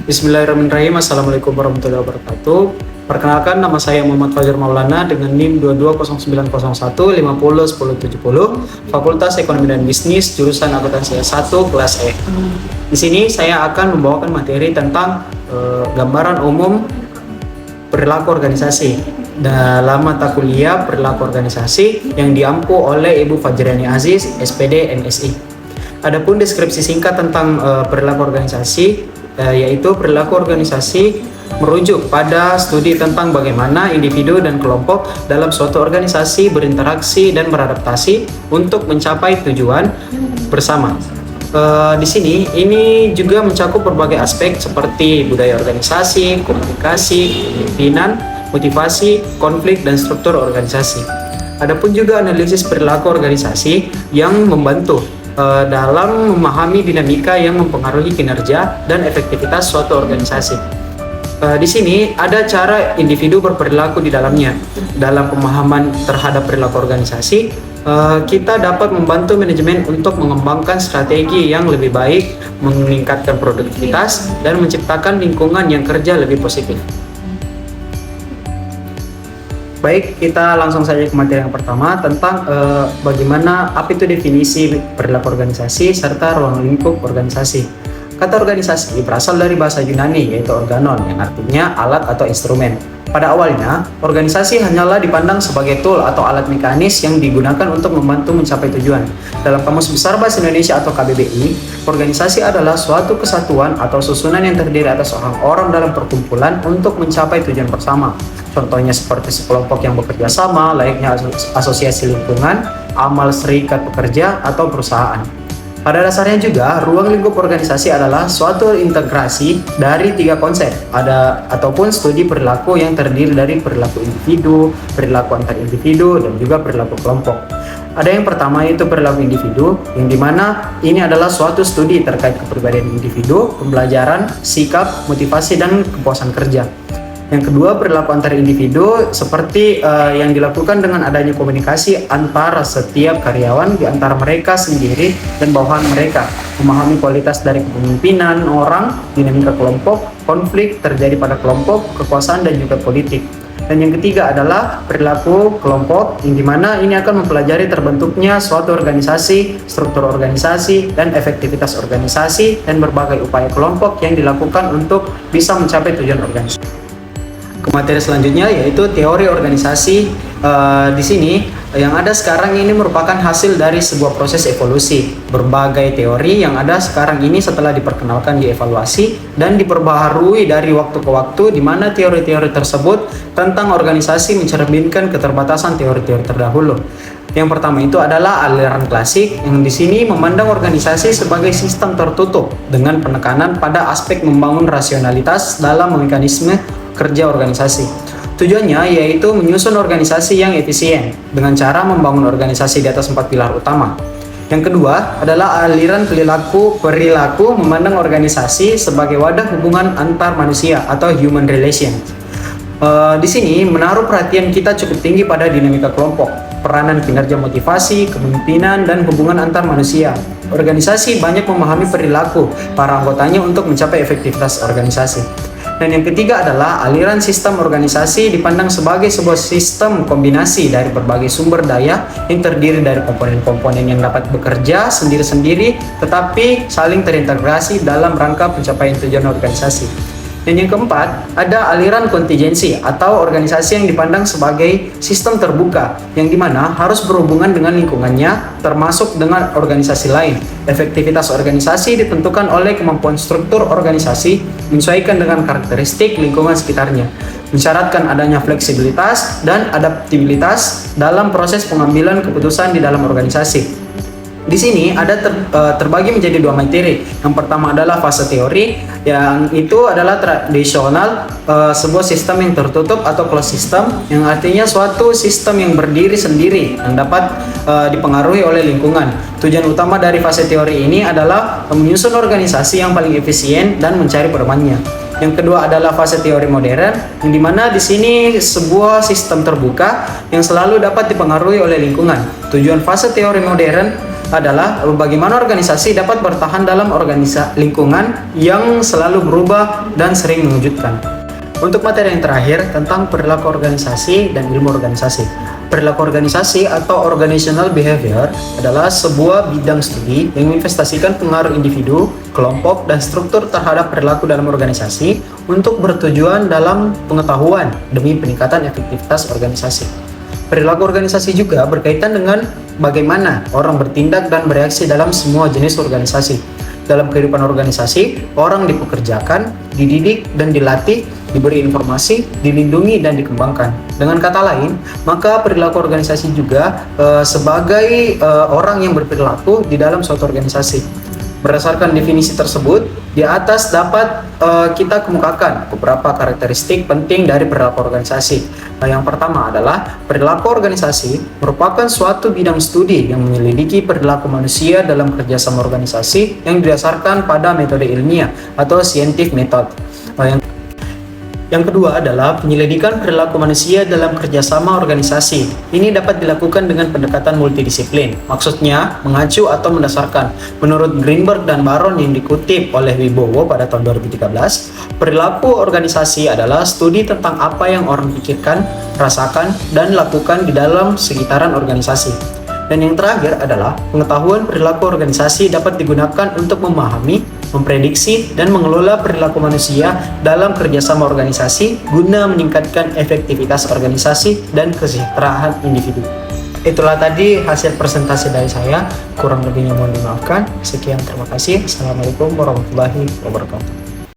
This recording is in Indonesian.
Bismillahirrahmanirrahim. Assalamualaikum warahmatullahi wabarakatuh. Perkenalkan, nama saya Muhammad Fajar Maulana dengan NIM 220901501070, Fakultas Ekonomi dan Bisnis, jurusan Akuntansi S1 kelas E. Di sini saya akan membawakan materi tentang gambaran umum perilaku organisasi dalam mata kuliah perilaku organisasi yang diampu oleh Ibu Fajriani Aziz, SPD, MSI. Adapun deskripsi singkat tentang perilaku organisasi yaitu perilaku organisasi merujuk pada studi tentang bagaimana individu dan kelompok dalam suatu organisasi berinteraksi dan beradaptasi untuk mencapai tujuan bersama. Di sini ini juga mencakup berbagai aspek seperti budaya organisasi, komunikasi, kepemimpinan, motivasi, konflik, dan struktur organisasi. Adapun juga analisis perilaku organisasi yang membantu dalam memahami dinamika yang mempengaruhi kinerja dan efektivitas suatu organisasi. Di sini ada cara individu berperilaku di dalamnya. Dalam pemahaman terhadap perilaku organisasi, kita dapat membantu manajemen untuk mengembangkan strategi yang lebih baik, meningkatkan produktivitas, dan menciptakan lingkungan yang kerja lebih positif. Baik, kita langsung saja ke materi yang pertama tentang bagaimana apa itu definisi perilaku organisasi serta ruang lingkup organisasi. Kata organisasi berasal dari bahasa Yunani yaitu organon yang artinya alat atau instrumen. Pada awalnya, organisasi hanyalah dipandang sebagai tool atau alat mekanis yang digunakan untuk membantu mencapai tujuan. Dalam Kamus Besar Bahasa Indonesia atau KBBI, organisasi adalah suatu kesatuan atau susunan yang terdiri atas orang-orang dalam perkumpulan untuk mencapai tujuan bersama. Contohnya seperti sekelompok yang bekerja sama, layaknya asosiasi lingkungan, amal serikat pekerja, atau perusahaan. Pada dasarnya juga, ruang lingkup organisasi adalah suatu integrasi dari tiga konsep, ataupun studi perilaku yang terdiri dari perilaku individu, perilaku antar individu, dan juga perilaku kelompok. Ada yang pertama yaitu perilaku individu, yang dimana ini adalah suatu studi terkait kepribadian individu, pembelajaran, sikap, motivasi, dan kepuasan kerja. Yang kedua, perilaku antar individu seperti yang dilakukan dengan adanya komunikasi antara setiap karyawan di antara mereka sendiri dan bawahan mereka, memahami kualitas dari kepemimpinan orang, dinamika kelompok, konflik terjadi pada kelompok, kekuasaan, dan juga politik. Dan yang ketiga adalah perilaku kelompok, yang dimana ini akan mempelajari terbentuknya suatu organisasi, struktur organisasi, dan efektivitas organisasi, dan berbagai upaya kelompok yang dilakukan untuk bisa mencapai tujuan organisasi. Ke materi selanjutnya yaitu teori organisasi. Di sini yang ada sekarang ini merupakan hasil dari sebuah proses evolusi. Berbagai teori yang ada sekarang ini setelah diperkenalkan, dievaluasi, dan diperbaharui dari waktu ke waktu, di mana teori-teori tersebut tentang organisasi mencerminkan keterbatasan teori-teori terdahulu. Yang pertama itu adalah aliran klasik, yang di sini memandang organisasi sebagai sistem tertutup dengan penekanan pada aspek membangun rasionalitas dalam mekanisme kerja organisasi. Tujuannya yaitu menyusun organisasi yang efisien dengan cara membangun organisasi di atas 4 pilar utama. Yang kedua adalah aliran perilaku memandang organisasi sebagai wadah hubungan antar manusia atau human relation. Di sini menaruh perhatian kita cukup tinggi pada dinamika kelompok, peranan kinerja motivasi, kepemimpinan, dan hubungan antar manusia. Organisasi banyak memahami perilaku para anggotanya untuk mencapai efektivitas organisasi. Dan yang ketiga adalah aliran sistem organisasi dipandang sebagai sebuah sistem kombinasi dari berbagai sumber daya yang terdiri dari komponen-komponen yang dapat bekerja sendiri-sendiri tetapi saling terintegrasi dalam rangka pencapaian tujuan organisasi. Dan yang keempat, ada aliran kontingensi atau organisasi yang dipandang sebagai sistem terbuka, yang dimana harus berhubungan dengan lingkungannya, termasuk dengan organisasi lain. Efektivitas organisasi ditentukan oleh kemampuan struktur organisasi menyesuaikan dengan karakteristik lingkungan sekitarnya, mensyaratkan adanya fleksibilitas dan adaptabilitas dalam proses pengambilan keputusan di dalam organisasi. Di sini ada terbagi menjadi dua materi. Yang pertama adalah fase teori, yang itu adalah tradisional, sebuah sistem yang tertutup atau closed system, yang artinya suatu sistem yang berdiri sendiri yang dapat dipengaruhi oleh lingkungan. Tujuan utama dari fase teori ini adalah menyusun organisasi yang paling efisien dan mencari pedomannya. Yang kedua adalah fase teori modern, yang dimana di sini sebuah sistem terbuka yang selalu dapat dipengaruhi oleh lingkungan. Tujuan fase teori modern adalah bagaimana organisasi dapat bertahan dalam lingkungan yang selalu berubah dan sering mengejutkan. Untuk materi yang terakhir tentang perilaku organisasi dan ilmu organisasi. Perilaku organisasi atau organizational behavior adalah sebuah bidang studi yang menginvestasikan pengaruh individu, kelompok, dan struktur terhadap perilaku dalam organisasi untuk bertujuan dalam pengetahuan demi peningkatan efektivitas organisasi. Perilaku organisasi juga berkaitan dengan bagaimana orang bertindak dan bereaksi dalam semua jenis organisasi. Dalam kehidupan organisasi, orang dipekerjakan, dididik, dan dilatih, diberi informasi, dilindungi, dan dikembangkan. Dengan kata lain, maka perilaku organisasi juga sebagai orang yang berperilaku di dalam suatu organisasi. Berdasarkan definisi tersebut, di atas dapat kita kemukakan beberapa karakteristik penting dari perilaku organisasi. Yang pertama adalah perilaku organisasi merupakan suatu bidang studi yang menyelidiki perilaku manusia dalam kerjasama organisasi yang didasarkan pada metode ilmiah atau scientific method. Yang kedua adalah penyelidikan perilaku manusia dalam kerjasama organisasi. Ini dapat dilakukan dengan pendekatan multidisiplin. Maksudnya, mengacu atau mendasarkan. Menurut Greenberg dan Baron yang dikutip oleh Wibowo pada tahun 2013, perilaku organisasi adalah studi tentang apa yang orang pikirkan, rasakan, dan lakukan di dalam sekitaran organisasi. Dan yang terakhir adalah pengetahuan perilaku organisasi dapat digunakan untuk memahami, memprediksi, dan mengelola perilaku manusia dalam kerjasama organisasi guna meningkatkan efektivitas organisasi dan kesejahteraan individu. Itulah tadi hasil presentasi dari saya, kurang lebihnya mohon dimaafkan. Sekian, terima kasih. Assalamualaikum warahmatullahi wabarakatuh.